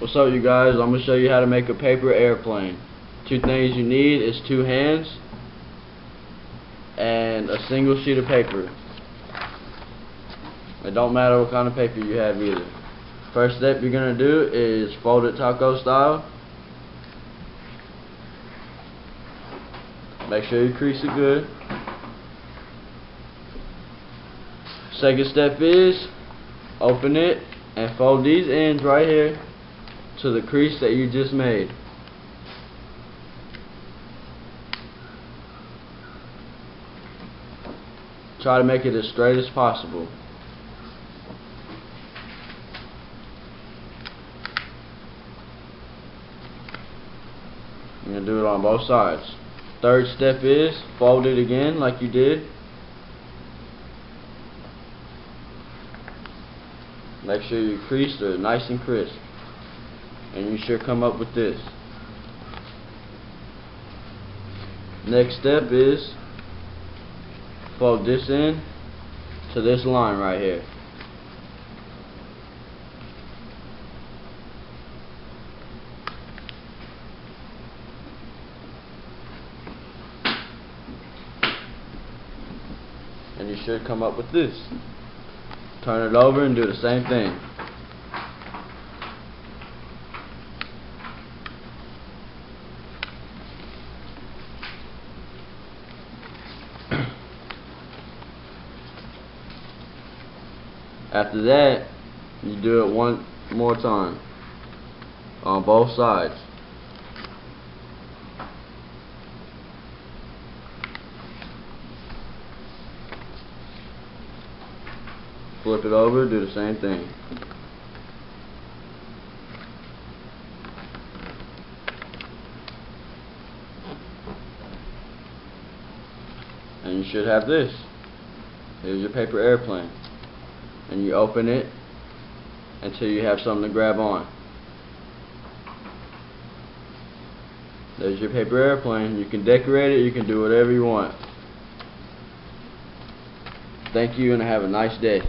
What's up, you guys? I'm gonna show you how to make a paper airplane. Two things you need is 2 hands and a single sheet of paper. It don't matter what kind of paper you have either. First step you're gonna do is fold it taco style. Make sure you crease it good. Second step is open it and fold these ends right here to the crease that you just made. Try to make it as straight as possible. You're going to do it on both sides. Third step is fold it again like you did. Make sure your crease are nice and crisp. And you should come up with this. Next step is fold this in to this line right here. And you should come up with this. Turn it over and do the same thing. After that, you do it one more time on both sides. Flip it over, do the same thing. And you should have this. Here's your paper airplane. And you open it until you have something to grab on. There's your paper airplane. You can decorate it, you can do whatever you want. Thank you and have a nice day.